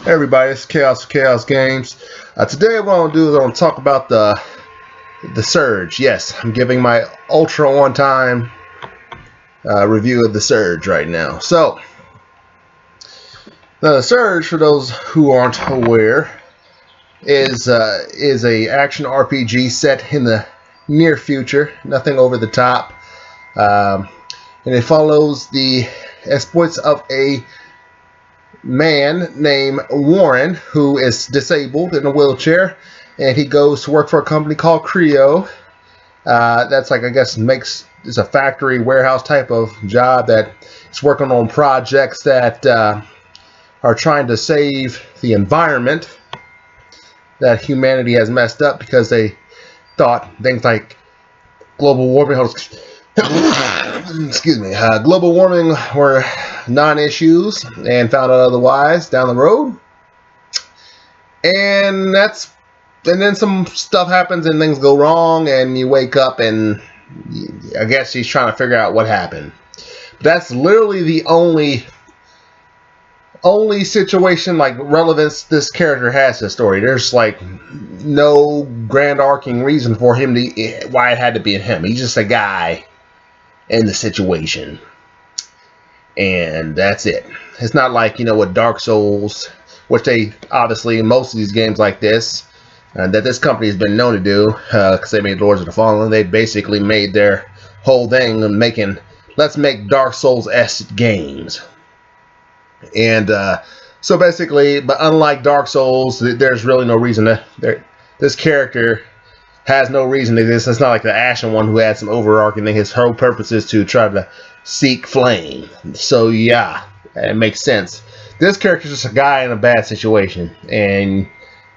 Hey everybody, it's Kaous for Kaous Games. Today what I'm going to do is I'm going to talk about the Surge. Yes, I'm giving my ultra on-time review of the Surge right now. So, the Surge, for those who aren't aware, is a action RPG set in the near future. Nothing over the top, and it follows the exploits of a man named Warren who is disabled in a wheelchair, and he goes to work for a company called Creo. That's like, I guess, it's a factory warehouse type of job that is working on projects that are trying to save the environment that humanity has messed up because they thought things like global warming excuse me, global warming were non-issues, and found out otherwise down the road. And then some stuff happens and things go wrong, and you wake up and I guess he's trying to figure out what happened. But that's literally the only situation like relevance this character has to the story. There's like no grand arcing reason for him to why it had to be him. He's just a guy in the situation, and that's it. It's not like, with Dark Souls, which they obviously, most of these games like this that this company has been known to do, because they made Lords of the Fallen. They basically made their whole thing and let's make Dark Souls-esque games. And so basically, but unlike Dark Souls, there's really no reason this character has no reason to exist. It's not like the Ashen one who had some overarching thing. His whole purpose is to try to seek flame. So yeah, it makes sense. This character's just a guy in a bad situation, and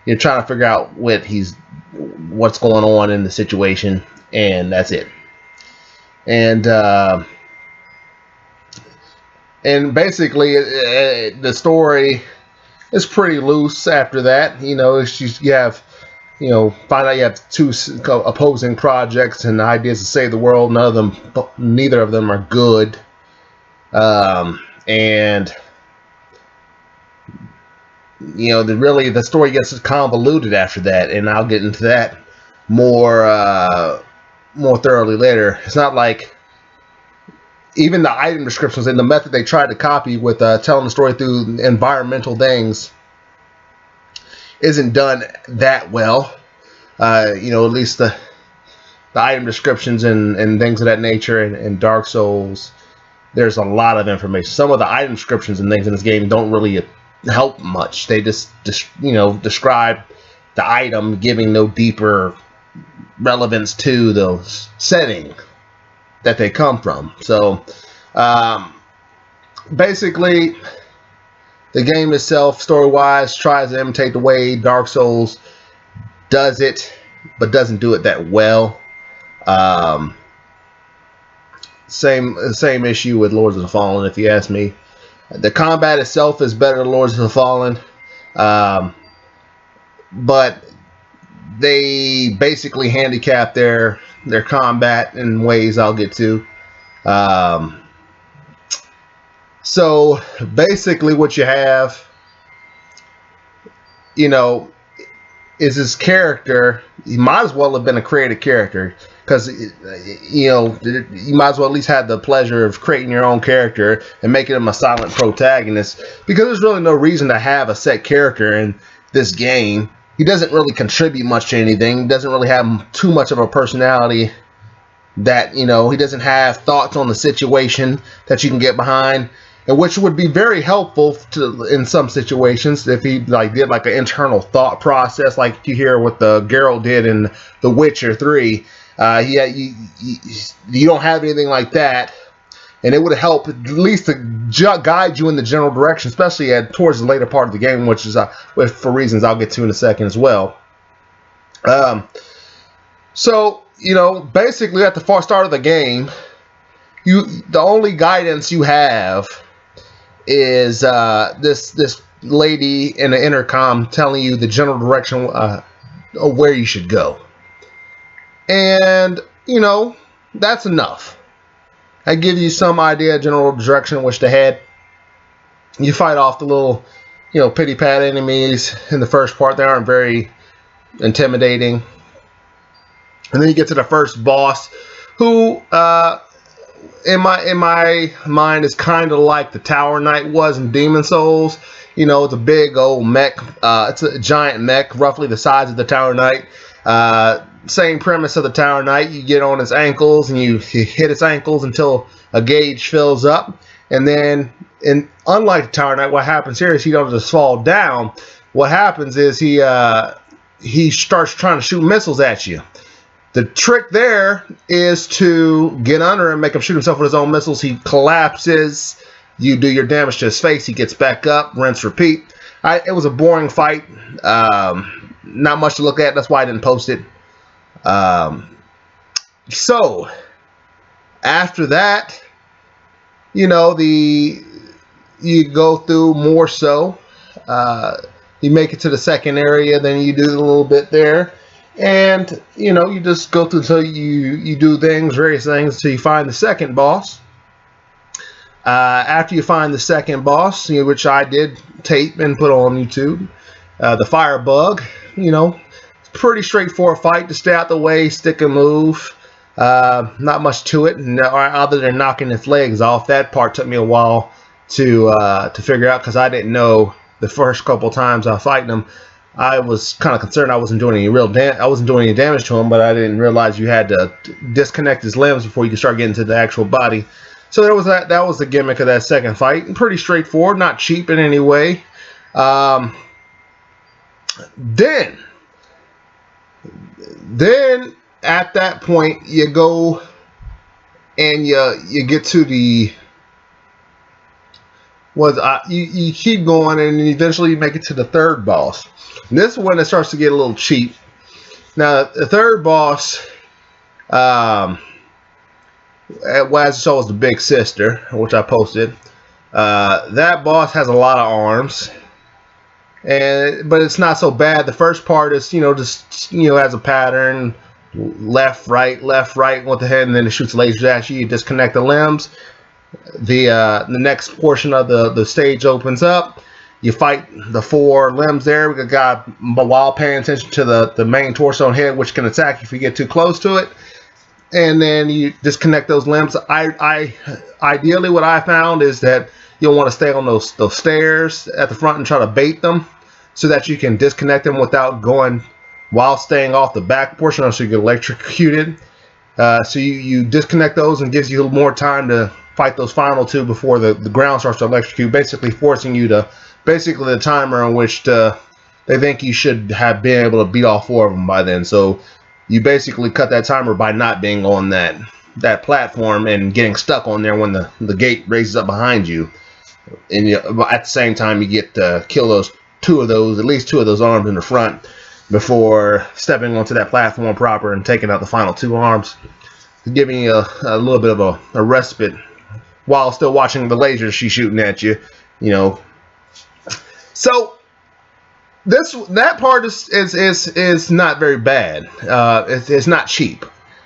you're trying to figure out what's going on in the situation, and that's it. And basically, the story is pretty loose after that. It's just find out you have two opposing projects and ideas to save the world. Neither of them are good. And the story gets convoluted after that, and I'll get into that more thoroughly later. It's not like even the item descriptions and the method they tried to copy with telling the story through environmental things isn't done that well. At least the item descriptions and things of that nature in Dark Souls, there's a lot of information. Some of the item descriptions and things in this game don't really help much. They just describe the item, giving no deeper relevance to the setting that they come from. So basically, the game itself, story-wise, tries to imitate the way Dark Souls does it, but doesn't do it that well. Same issue with Lords of the Fallen, if you ask me. The combat itself is better than Lords of the Fallen, but they basically handicap their combat in ways I'll get to. So basically what you have, is this character. He might as well have been a created character, because you might as well at least have the pleasure of creating your own character and making him a silent protagonist, because there's really no reason to have a set character in this game. He doesn't really contribute much to anything. He doesn't really have too much of a personality that, he doesn't have thoughts on the situation that you can get behind, and which would be very helpful in some situations if he did an internal thought process, like you hear what the Geralt did in The Witcher 3. You don't have anything like that, and it would help at least to guide you in the general direction, especially towards the later part of the game, which is for reasons I'll get to in a second as well. So basically at the far start of the game, the only guidance you have is this lady in the intercom telling you the general direction of where you should go. And, that's enough. I give you some idea, general direction in which to head. You fight off the little, pity pat enemies in the first part. They aren't very intimidating. And then you get to the first boss, who in my mind is kind of like the Tower Knight was in Demon Souls. It's a big old mech. It's a giant mech, roughly the size of the Tower Knight. Same premise of the Tower Knight. You get on its ankles and you hit its ankles until a gauge fills up. And then, unlike the Tower Knight, what happens here is he doesn't just fall down. What happens is he starts trying to shoot missiles at you. The trick there is to get under and make him shoot himself with his own missiles. He collapses. You do your damage to his face. He gets back up. Rinse, repeat. It was a boring fight. Not much to look at. That's why I didn't post it. So, after that, you go through more so. You make it to the second area. Then you do a little bit there. And, you just go through until you do various things, until you find the second boss. After you find the second boss, which I did tape and put on YouTube, the fire bug, it's a pretty straightforward fight. To stay out the way, stick and move. Not much to it, other than knocking its legs off. That part took me a while to figure out, because I didn't know the first couple times I was fighting him. I was kind of concerned I wasn't doing any damage to him, but I didn't realize you had to disconnect his limbs before you could start getting to the actual body. So there was that. That was the gimmick of that second fight. Pretty straightforward, not cheap in any way. Then at that point you go and you get to the you keep going, and eventually you make it to the third boss. And this is when it starts to get a little cheap. Now, the third boss, as I saw, was the Big Sister, which I posted. That boss has a lot of arms, but it's not so bad. The first part is, just has a pattern, left, right, with the head, and then it shoots lasers at you. You disconnect the limbs. The next portion of the stage opens up. You fight the 4 limbs there. We got, while paying attention to the main torso and head, which can attack you if you get too close to it. And then you disconnect those limbs. Ideally, what I found is that you'll want to stay on those stairs at the front and try to bait them, so that you can disconnect them without going, while staying off the back portion, so you get electrocuted. So you disconnect those, and gives you a little more time to fight those final 2 before the ground starts to electrocute, basically forcing you to, the timer on which they think you should have been able to beat all 4 of them by then. So you basically cut that timer by not being on that platform and getting stuck on there when the gate raises up behind you. And at the same time, you get to kill at least 2 of those arms in the front before stepping onto that platform proper and taking out the final 2 arms, giving you a little bit of a respite while still watching the lasers she's shooting at you. So that part is not very bad. It's not cheap.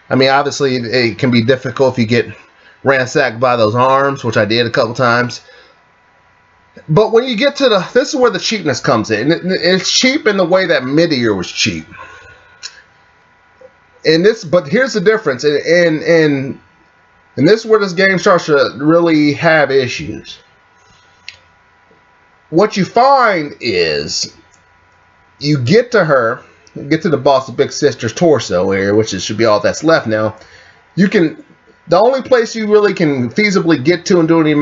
I mean, obviously it can be difficult if you get ransacked by those arms, which I did a couple times. But when you get to this is where the cheapness comes in. It's cheap in the way that Midir was cheap. But here's the difference, and this is where this game starts to really have issues. What you find is, you get to the boss of Big Sister's torso area, which should be all that's left now. The only place you really can feasibly get to and do any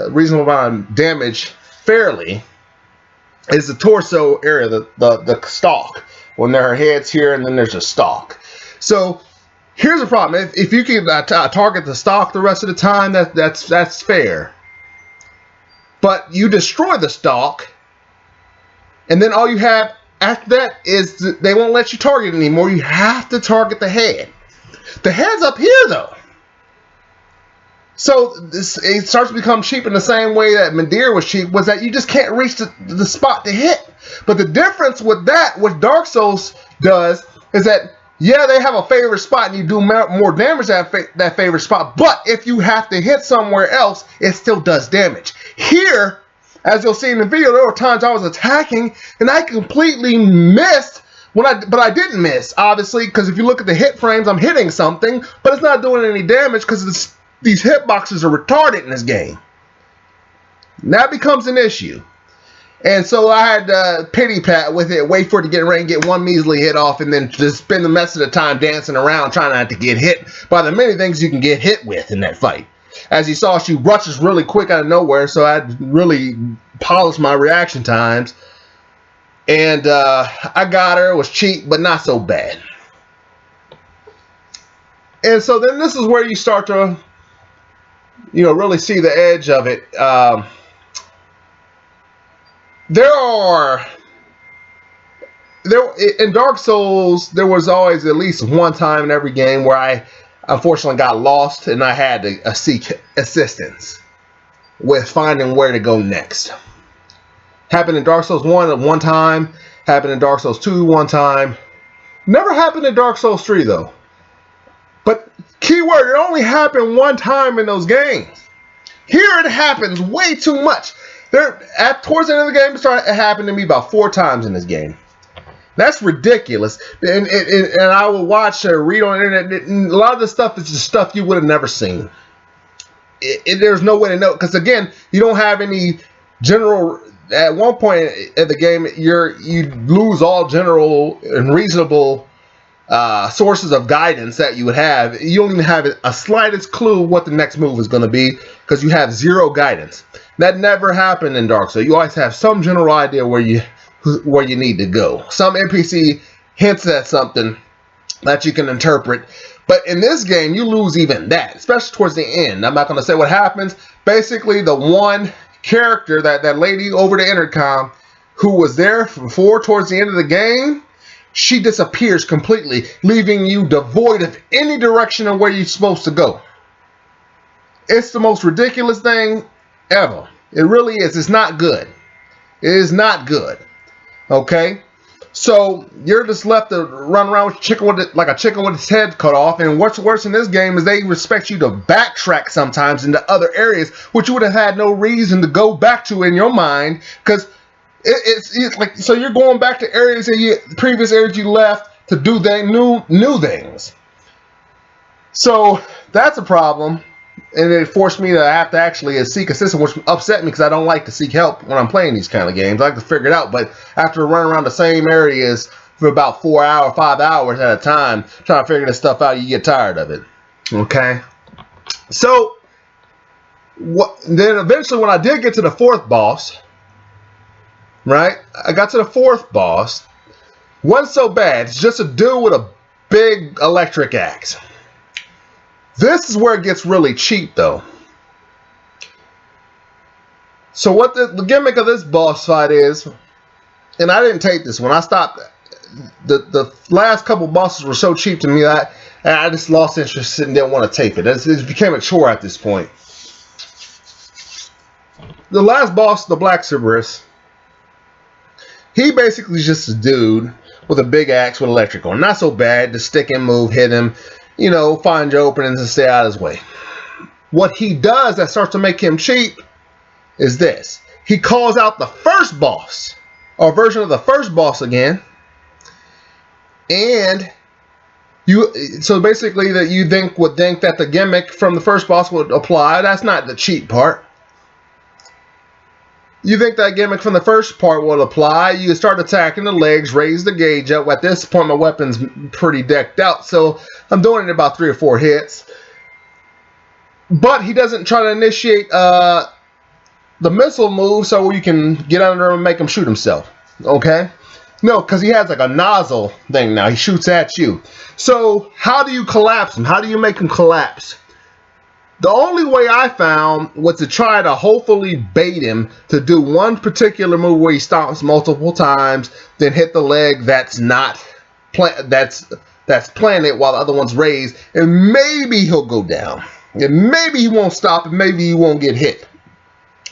reasonable amount of damage fairly is the torso area, the stalk. When her head's here, and then there's a stalk. So here's the problem: if you can target the stalk the rest of the time, that's fair. But you destroy the stalk, and then all you have after that is they won't let you target it anymore. You have to target the head. The head's up here though. So it starts to become cheap in the same way that Midir was cheap, was that you just can't reach the spot to hit. But the difference with that, what Dark Souls does, is that, yeah, they have a favorite spot and you do more damage at that favorite spot, but if you have to hit somewhere else, it still does damage. Here, As you'll see in the video, there were times I was attacking and I completely missed but I didn't miss, obviously, because if you look at the hit frames, I'm hitting something, but it's not doing any damage because these hitboxes are retarded in this game. And that becomes an issue. And so I had to pity pat with it, wait for it to get ready and get one measly hit off, and then just spend the rest of the time dancing around trying not to get hit by the many things you can get hit with in that fight. As you saw, she rushes really quick out of nowhere, so I had to really polish my reaction times. And I got her. It was cheap, but not so bad. And so then this is where you start to, really see the edge of it. In Dark Souls, there was always at least one time in every game where I unfortunately got lost and I had to seek assistance with finding where to go next. Happened in Dark Souls 1 at one time. Happened in Dark Souls 2 one time. Never happened in Dark Souls 3 though. But keyword, it only happened one time in those games. Here it happens way too much. Towards the end of the game, it happened to me about 4 times in this game. That's ridiculous. And I will watch or read on the internet. And a lot of this stuff is just stuff you would have never seen. There's no way to know. Because again, you don't have any general... At one point in the game, you lose all general and reasonable sources of guidance that you would have. You don't even have a slightest clue what the next move is going to be because you have zero guidance. That never happened in Dark Souls. You always have some general idea where you need to go. Some NPC hints at something that you can interpret. But in this game, you lose even that, especially towards the end. I'm not going to say what happens. Basically, the one character, that lady over the intercom who was there before towards the end of the game, she disappears completely, leaving you devoid of any direction of where you're supposed to go. It's the most ridiculous thing ever. It really is. It's not good. It is not good. Okay? So you're just left to run around with like a chicken with its head cut off. And what's worse in this game is they expect you to backtrack sometimes into other areas, which you would have had no reason to go back to in your mind, because it's like, so you're going back to areas previous areas you left to do new things. So that's a problem. And it forced me to have to actually seek assistance, which upset me because I don't like to seek help when I'm playing these kind of games. I like to figure it out, but after running around the same areas for about 5 hours at a time, trying to figure this stuff out, you get tired of it. Okay? So, then eventually when I did get to the 4th boss, right? I got to the 4th boss. Wasn't so bad. It's just a dude with a big electric axe. This is where it gets really cheap, though. So what the gimmick of this boss fight is, and I didn't take this one. I stopped. The last couple bosses were so cheap to me that I just lost interest and didn't want to tape it. It became a chore at this point. The last boss, the Black Cerberus, he basically is just a dude with a big axe with electric on. Not so bad. The stick and move, hit him. Find your openings and stay out of his way. What he does that starts to make him cheap is this. He calls out the first boss, or version of the first boss again. And so basically that you would think that the gimmick from the first boss would apply. That's not the cheap part. You think that gimmick from the first part will apply. You start attacking the legs, raise the gauge up. At this point, my weapon's pretty decked out, so I'm doing it about 3 or 4 hits. But he doesn't try to initiate the missile move so you can get under him and make him shoot himself. Okay? No, because he has like a nozzle thing now. He shoots at you. So how do you collapse him? How do you make him collapse? The only way I found was to try to hopefully bait him to do one particular move where he stomps multiple times, then hit the leg that's planted while the other one's raised, and maybe he'll go down. And maybe he won't stop, and maybe he won't get hit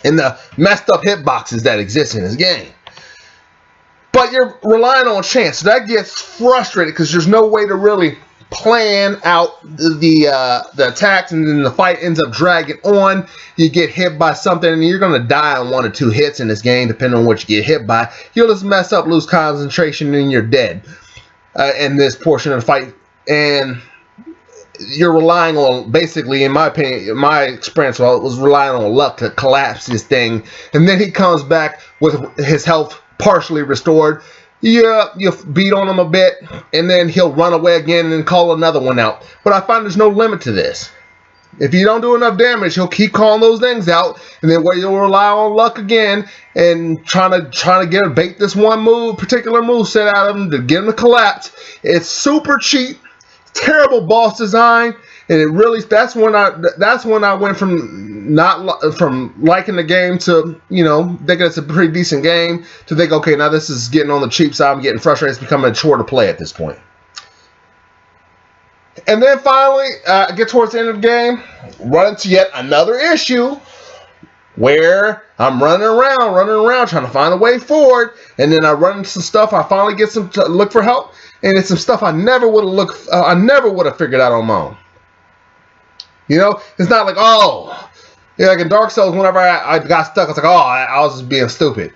in the messed up hitboxes that exist in this game. But you're relying on chance. So that gets frustrated because there's no way to really plan out the attacks, and then the fight ends up dragging on. You get hit by something, and you're going to die on 1 or 2 hits in this game, depending on what you get hit by. You'll just mess up, lose concentration, and you're dead in this portion of the fight. And you're relying on, basically, in my opinion, my experience, well, it was relying on luck to collapse this thing. And then he comes back with his health partially restored. Yeah, you beat on him a bit, and then he'll run away again and call another one out. But I find there's no limit to this. If you don't do enough damage, he'll keep calling those things out, and then where you'll rely on luck again and trying to bait this one particular move set out of him to get him to collapse. It's super cheap, terrible boss design, and it really that's when I went from liking the game to, you know, thinking it's a pretty decent game to think, okay, now this is getting on the cheap side. I'm getting frustrated. It's becoming a chore to play at this point. And then finally, get towards the end of the game, run into yet another issue where I'm running around trying to find a way forward, and then I run into some stuff. I finally get to look for help, and it's some stuff I never would have figured out on my own. You know, it's not like, oh, yeah, like in Dark Souls, whenever I got stuck, it's like, oh, I was just being stupid.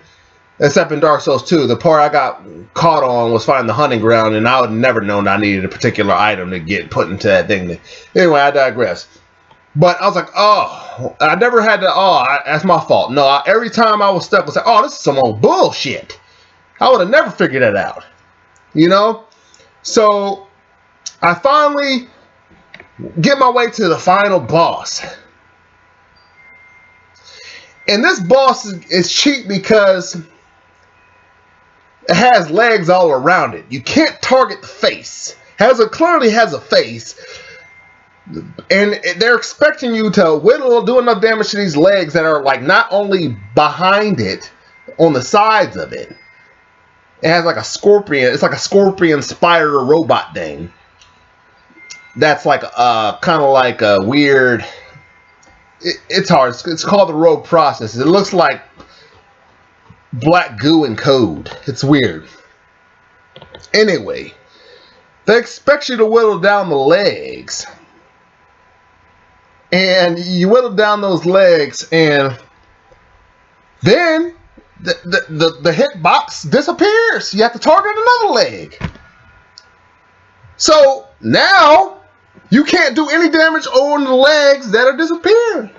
Except in Dark Souls 2, the part I got caught on was finding the hunting ground, and I would never known I needed a particular item to get put into that thing. Anyway, I digress. But I was like, oh, I never had to, that's my fault. No, every time I was stuck, I was like, oh, this is some old bullshit. I would have never figured that out. You know? So, I finally get my way to the final boss. And this boss is cheap because it has legs all around it. You can't target the face. Clearly has a face. And they're expecting you to do enough damage to these legs that are like not only behind it, on the sides of it. It has like a scorpion. It's like a scorpion spider robot thing. That's like kind of like a weird. It's hard. It's called the rogue process. It looks like black goo and code. It's weird. Anyway, they expect you to whittle down the legs. And you whittle down those legs, and then the hitbox disappears. You have to target another leg. So now you can't do any damage on the legs that are disappearing.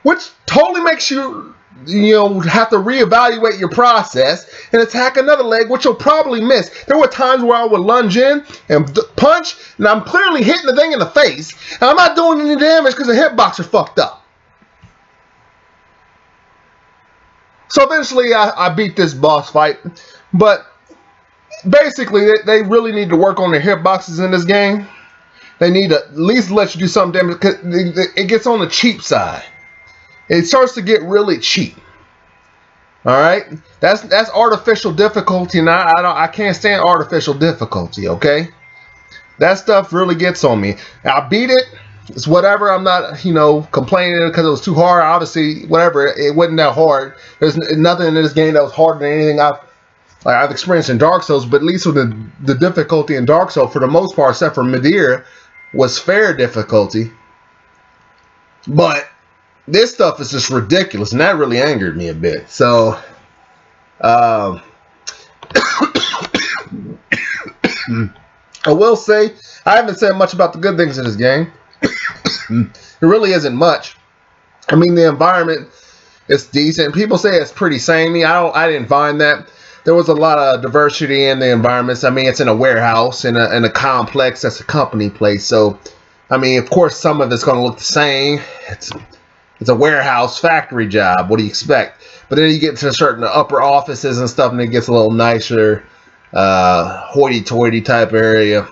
Which totally makes you have to reevaluate your process and attack another leg, which you'll probably miss. There were times where I would lunge in and punch, and I'm clearly hitting the thing in the face, and I'm not doing any damage because the hitbox are fucked up. So eventually I beat this boss fight, but basically they really need to work on their hitboxes in this game. They need to at least let you do some damage, because it gets on the cheap side. It starts to get really cheap. All right, that's artificial difficulty, and I can't stand artificial difficulty. Okay, that stuff really gets on me. I beat it. It's whatever. I'm not complaining because it was too hard. Obviously, whatever. It wasn't that hard. There's nothing in this game that was harder than anything I've experienced in Dark Souls. But at least with the difficulty in Dark Souls, for the most part, except for Madeira, was fair difficulty. But this stuff is just ridiculous, and that really angered me a bit. So, I will say, I haven't said much about the good things in this game. It really isn't much. I mean, the environment is decent. People say it's pretty samey. I didn't find that. There was a lot of diversity in the environments. I mean, it's in a warehouse, in a complex that's a company place. So, I mean, of course, some of it's going to look the same. It's a warehouse factory job. What do you expect? But then you get to certain upper offices and stuff, and it gets a little nicer, hoity-toity type area.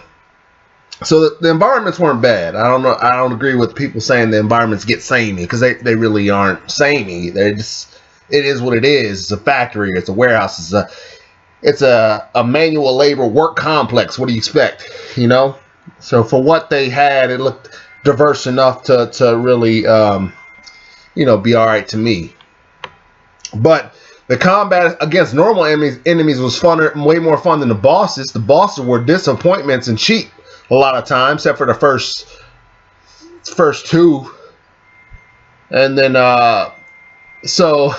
So the environments weren't bad. I don't know. I don't agree with people saying the environments get samey, because they really aren't samey. They're just, it is what it is. It's a factory. It's a warehouse. It's a manual labor work complex. What do you expect? So for what they had, it looked diverse enough to really be all right to me. But The combat against normal enemies was funner, way more fun than the bosses. The bosses were disappointments and cheap a lot of times, except for the first two. And then, so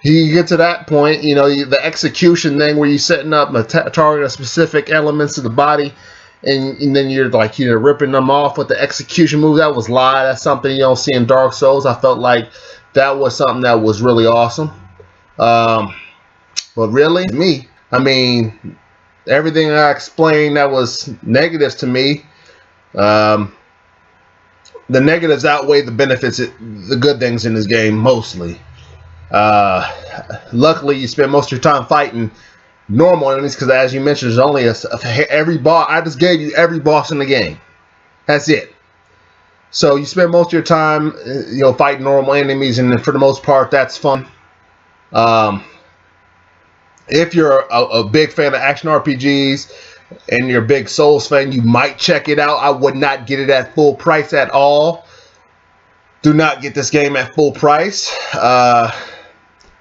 you get to that point, you know, the execution thing where you're setting up a target of specific elements of the body, and then you're like, you're ripping them off with the execution move. That was live. That's something you don't see in Dark Souls. I felt like that was something that was really awesome. But really, me, I mean, everything I explained that was negatives to me, the negatives outweigh the benefits, the good things in this game mostly. Luckily, you spend most of your time fighting normal enemies because, as you mentioned, there's only every boss. I just gave you every boss in the game. That's it. So you spend most of your time, you know, fighting normal enemies, and for the most part, that's fun. If you're a big fan of action RPGs and you're a big Souls fan, you might check it out. I would not get it at full price at all. Do not get this game at full price.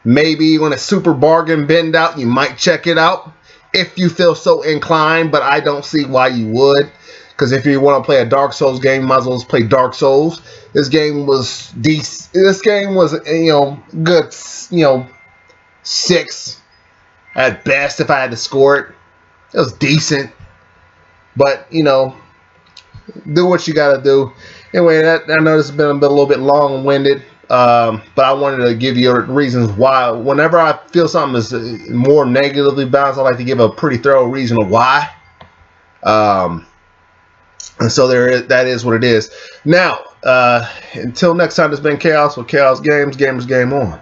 Maybe when it's super bargain binned out, you might check it out if you feel so inclined, but I don't see why you would. Because if you want to play a Dark Souls game, you might as well play Dark Souls. This game was decent. This game was, you know, good, you know, 6 at best if I had to score it. It was decent. But, you know, do what you got to do. Anyway, I know this has been a little bit long-winded. But I wanted to give you reasons why. Whenever I feel something is more negatively balanced, I like to give a pretty thorough reason of why. And so that is what it is. Now, until next time, it's been Kaous with Kaous Games. Gamers Game On.